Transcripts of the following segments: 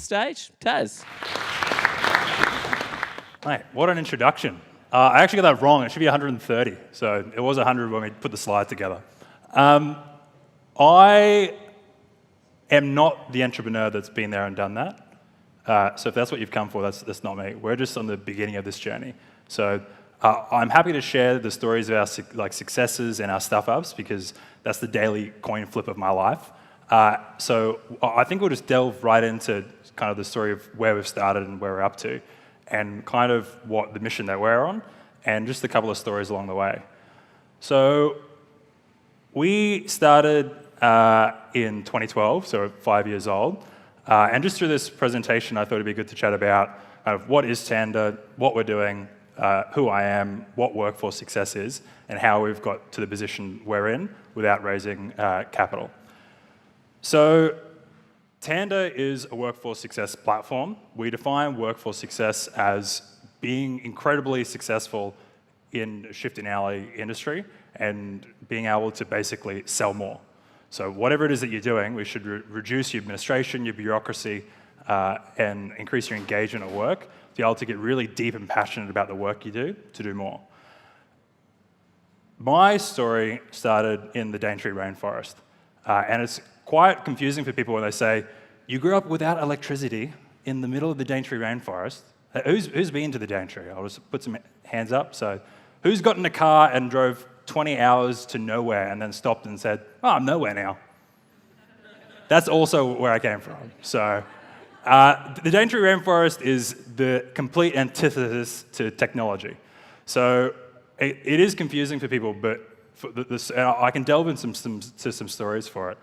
stage. Taz. Mate, what an introduction. I actually got that wrong. It should be 130. So it was 100 when we put the slide together. I am not the entrepreneur that's been there and done that. So if that's what you've come for, that's not me. We're just on the beginning of this journey. So I'm happy to share the stories of our successes and our stuff-ups because that's the daily coin flip of my life. So I think we'll just delve right into kind of the story of where we've started and where we're up to, and kind of what the mission that we're on, and just a couple of stories along the way. So we started in 2012, so 5 years old. And just through this presentation, I thought it'd be good to chat about kind of what is Tanda, what we're doing, who I am, what workforce success is, and how we've got to the position we're in without raising capital. So Tanda is a workforce success platform. We define workforce success as being incredibly successful in a shift-in-alley industry and being able to basically sell more. So whatever it is that you're doing, we should reduce your administration, your bureaucracy, and increase your engagement at work to be able to get really deep and passionate about the work you do to do more. My story started in the Daintree rainforest, and it's quite confusing for people when they say, you grew up without electricity in the middle of the Daintree rainforest. Who's been to the Daintree? I'll just put some hands up. So who's got in a car and drove 20 hours to nowhere and then stopped and said, oh, I'm nowhere now? That's also where I came from. So the Daintree rainforest is the complete antithesis to technology. So it is confusing for people, but I can delve into some stories for it.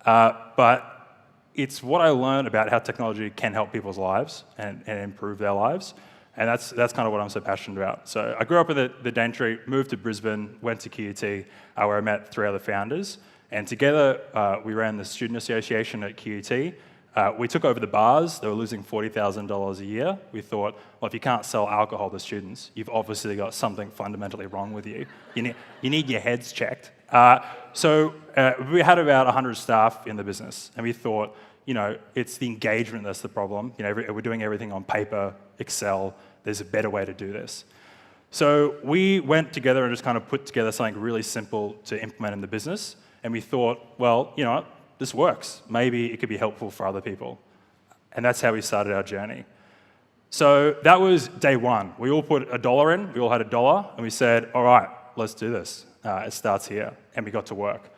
But it's what I learned about how technology can help people's lives and improve their lives. And that's kind of what I'm so passionate about. So I grew up in the Daintree, moved to Brisbane, went to QUT, where I met 3 other founders. And together, we ran the student association at QUT. We took over the bars. They were losing $40,000 a year. We thought, well, if you can't sell alcohol to students, you've obviously got something fundamentally wrong with you. You need your heads checked. So we had about 100 staff in the business. And we thought, it's the engagement that's the problem. We're doing everything on paper, Excel. There's a better way to do this. So we went together and just kind of put together something really simple to implement in the business. And we thought, well, this works. Maybe it could be helpful for other people. And that's how we started our journey. So that was day one. We all put $1 in. We all had $1. And we said, all right, let's do this. It starts here. And we got to work.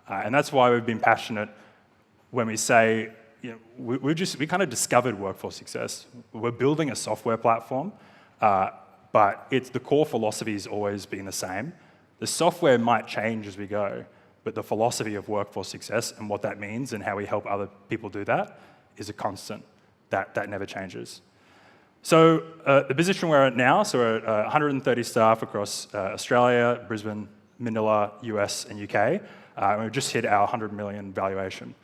And that's why we've been passionate when we say, we kind of discovered workforce success. We're building a software platform, but the core philosophy has always been the same. The software might change as we go, but the philosophy of workforce success and what that means and how we help other people do that is a constant that never changes. So the position we're at now, so we're at 130 staff across Australia, Brisbane, Manila, US, and UK. And we've just hit our 100 million valuation.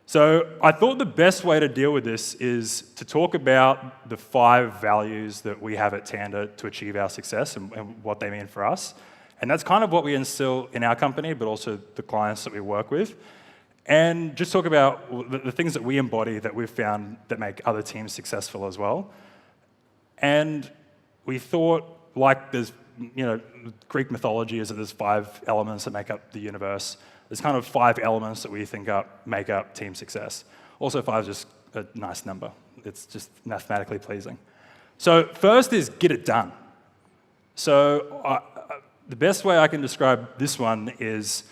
So I thought the best way to deal with this is to talk about the 5 values that we have at Tanda to achieve our success and what they mean for us. And that's kind of what we instill in our company, but also the clients that we work with. And just talk about the things that we embody that we've found that make other teams successful as well. And we thought, like there's, Greek mythology is that there's 5 elements that make up the universe. There's kind of 5 elements that we think make up team success. Also, 5 is just a nice number. It's just mathematically pleasing. So first is get it done. So the best way I can describe this one is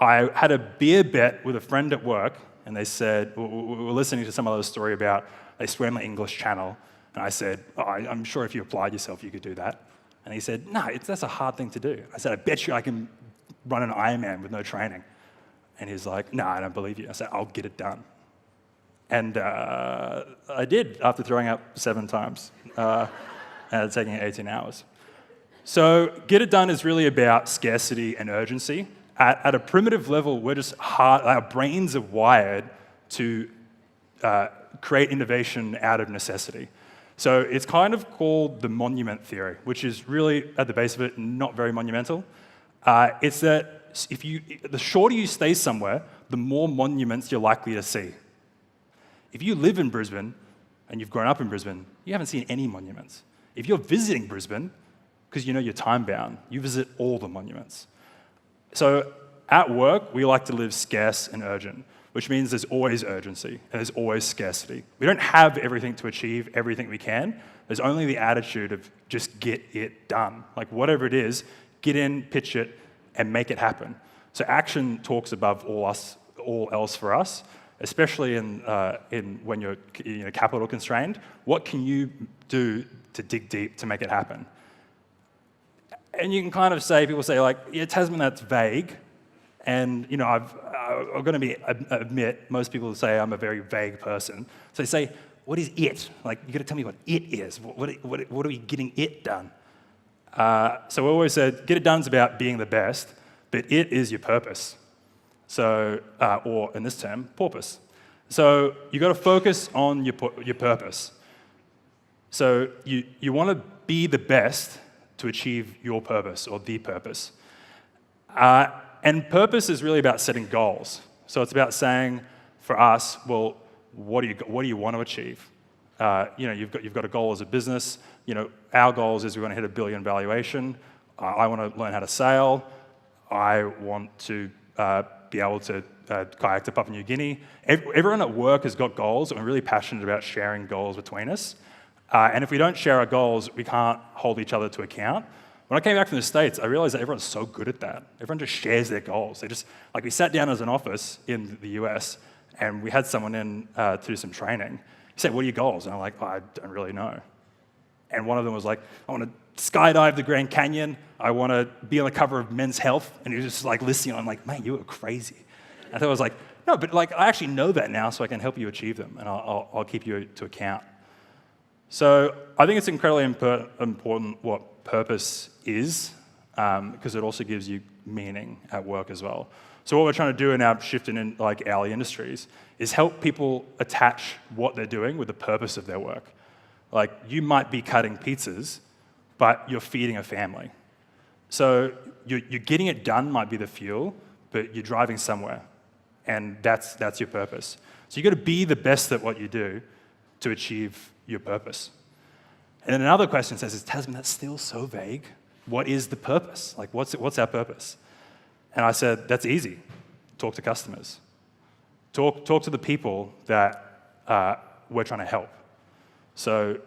I had a beer bet with a friend at work, and they said, we were listening to some other story about they swam the English Channel, and I said, I'm sure if you applied yourself, you could do that. And he said, no, that's a hard thing to do. I said, I bet you I can run an Ironman with no training. And he's like, no, I don't believe you. I said, I'll get it done. And I did after throwing up 7 times and taking 18 hours. So get it done is really about scarcity and urgency. At a primitive level, we're just our brains are wired to create innovation out of necessity. So it's kind of called the monument theory, which is really, at the base of it, not very monumental. It's that the shorter you stay somewhere, the more monuments you're likely to see. If you live in Brisbane and you've grown up in Brisbane, you haven't seen any monuments. If you're visiting Brisbane, because you know you're time-bound, you visit all the monuments. So at work, we like to live scarce and urgent, which means there's always urgency and there's always scarcity. We don't have everything to achieve everything we can. There's only the attitude of just get it done. Like whatever it is, get in, pitch it, and make it happen. So action talks above all else for us, especially in when you're capital constrained. What can you do to dig deep to make it happen? And you can kind of say, people say like, yeah, Tasmin, that's vague. And I'm going to admit, most people say I'm a very vague person. So they say, what is it? Like, you got to tell me what it is. What are we getting it done? So we always said, get it done is about being the best, but it is your purpose. So, or in this term, porpoise. So you got to focus on your purpose. So you want to be the best to achieve your purpose or the purpose. And purpose is really about setting goals. So it's about saying, for us, well, what do you want to achieve? You've got a goal as a business. Our goals is we want to hit $1 billion valuation. I want to learn how to sail. I want to be able to kayak to Papua New Guinea. Everyone at work has got goals, and we're really passionate about sharing goals between us. And if we don't share our goals, we can't hold each other to account. When I came back from the States, I realized that everyone's so good at that. Everyone just shares their goals. We sat down as an office in the US, and we had someone in to do some training. He said, what are your goals? And I'm like, I don't really know. And one of them was like, I want to skydive the Grand Canyon. I want to be on the cover of Men's Health. And he was just like listening. I'm like, man, you are crazy. And I was like, no, but like I actually know that now, so I can help you achieve them, and I'll keep you to account. So I think it's incredibly important what purpose is, because it also gives you meaning at work as well. So what we're trying to do in our shift in like early industries is help people attach what they're doing with the purpose of their work. Like you might be cutting pizzas, but you're feeding a family. So you're getting it done might be the fuel, but you're driving somewhere, and that's your purpose. So you've got to be the best at what you do to achieve your purpose. And then another question says, Tasmin, that's still so vague. What is the purpose? Like, what's our purpose? And I said, that's easy. Talk to customers. Talk to the people that we're trying to help. So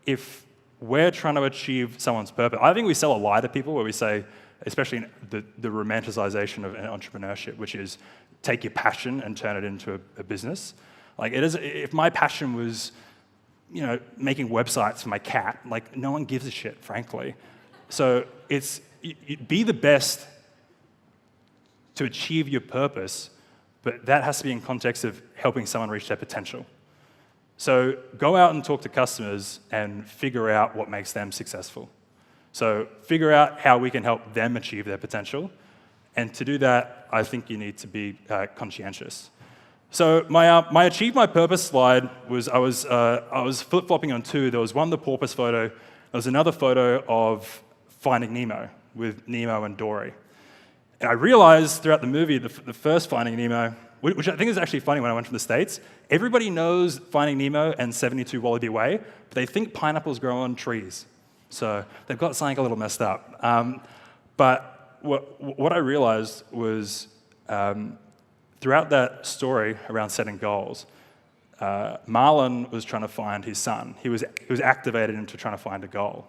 if we're trying to achieve someone's purpose, I think we sell a lie to people where we say, especially in the romanticization of entrepreneurship, which is take your passion and turn it into a business. Like if my passion was making websites for my cat, like no one gives a shit, frankly. So it's be the best to achieve your purpose, but that has to be in context of helping someone reach their potential. So go out and talk to customers and figure out what makes them successful. So figure out how we can help them achieve their potential. And to do that, I think you need to be conscientious. So my achieve my purpose slide was I was flip-flopping on two. There was one, the porpoise photo. There was another photo of Finding Nemo with Nemo and Dory. And I realized throughout the movie, the first Finding Nemo, which I think is actually funny when I went from the States, everybody knows Finding Nemo and 72 Wallaby Way, but they think pineapples grow on trees. So they've got something a little messed up. But what I realized was throughout that story around setting goals, Marlon was trying to find his son. He was activated into trying to find a goal.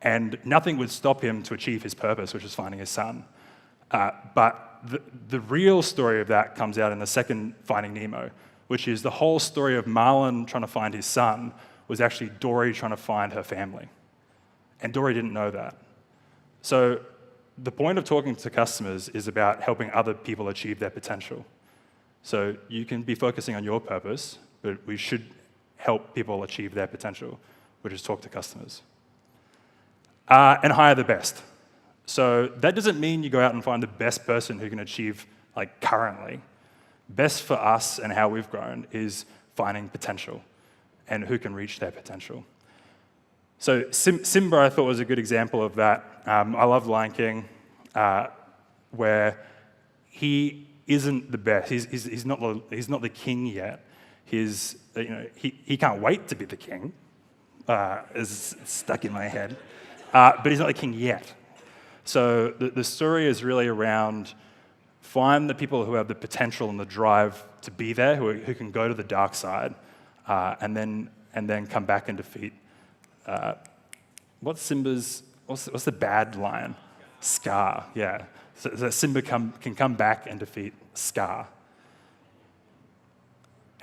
And nothing would stop him to achieve his purpose, which was finding his son. But the real story of that comes out in the second Finding Nemo, which is the whole story of Marlon trying to find his son was actually Dory trying to find her family. And Dory didn't know that. So the point of talking to customers is about helping other people achieve their potential. So you can be focusing on your purpose, but we should help people achieve their potential, which is talk to customers. And hire the best. So that doesn't mean you go out and find the best person who can achieve like currently. Best for us and how we've grown is finding potential and who can reach their potential. So Simba, I thought, was a good example of that. I love Lion King, where he isn't the best. He's not the king yet. he can't wait to be the king, is stuck in my head, but he's not the king yet. So the story is really around find the people who have the potential and the drive to be there, who can go to the dark side, and then come back and defeat. What's the bad lion? Scar, yeah. So Simba can come back and defeat Scar.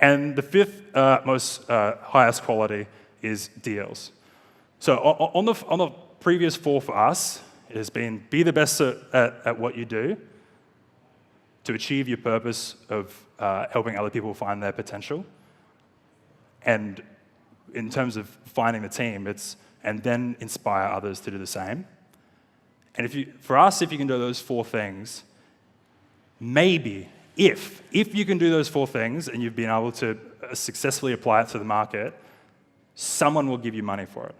And the fifth most highest quality is deals. So on the previous four for us, it has been be the best at what you do to achieve your purpose of helping other people find their potential. And in terms of finding the team, and then inspire others to do the same. And for us, if you can do those four things, maybe, if you can do those four things and you've been able to successfully apply it to the market, someone will give you money for it.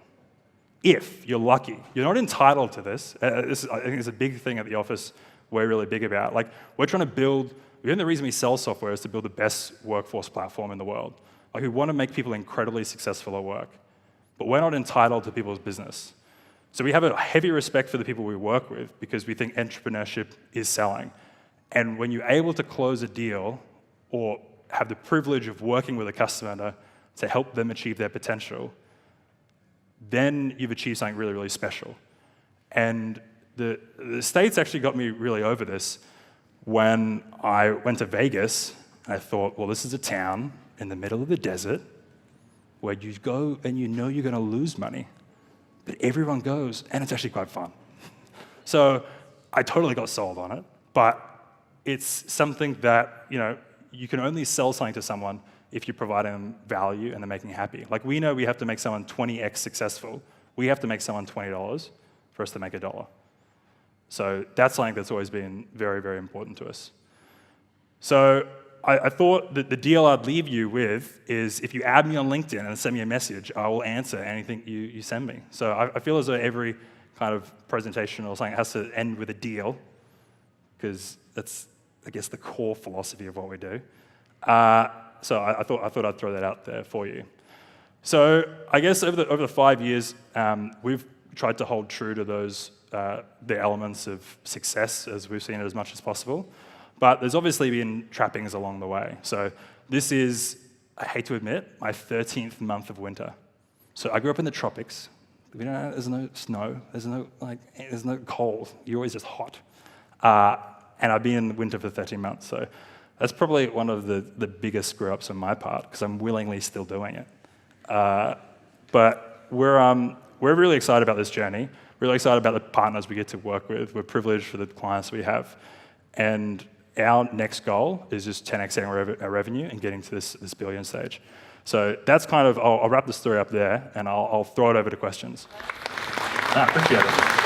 If you're lucky. You're not entitled to this. I think it's a big thing at the office we're really big about. Like, we're trying to build, the only reason we sell software is to build the best workforce platform in the world. Like, we want to make people incredibly successful at work. But we're not entitled to people's business. So we have a heavy respect for the people we work with because we think entrepreneurship is selling. And when you're able to close a deal or have the privilege of working with a customer to help them achieve their potential, then you've achieved something really, really special. And the States actually got me really over this when I went to Vegas. I thought, well, this is a town in the middle of the desert where you go and you know you're going to lose money, but everyone goes, and it's actually quite fun. So I totally got sold on it, but it's something that you can only sell something to someone if you're providing them value and they're making happy. Like, we know we have to make someone 20x successful. We have to make someone $20 for us to make $1. So that's something that's always been very, very important to us. So I thought that the deal I'd leave you with is if you add me on LinkedIn and send me a message, I will answer anything you send me. So I feel as though every kind of presentation or something has to end with a deal, because that's, I guess, the core philosophy of what we do. So I thought I'd throw that out there for you. So I guess over the 5 years, we've tried to hold true to those the elements of success as we've seen it as much as possible. But there's obviously been trappings along the way. So this is, I hate to admit, my 13th month of winter. So I grew up in the tropics. There's no snow. There's no cold. You're always just hot. And I've been in winter for 13 months. So that's probably one of the biggest screw-ups on my part, because I'm willingly still doing it. But we're really excited about this journey. Really excited about the partners we get to work with. We're privileged for the clients we have. And our next goal is just 10xing our revenue and getting to this billion stage. So that's kind of, I'll wrap the story up there, and I'll throw it over to questions. Appreciate it.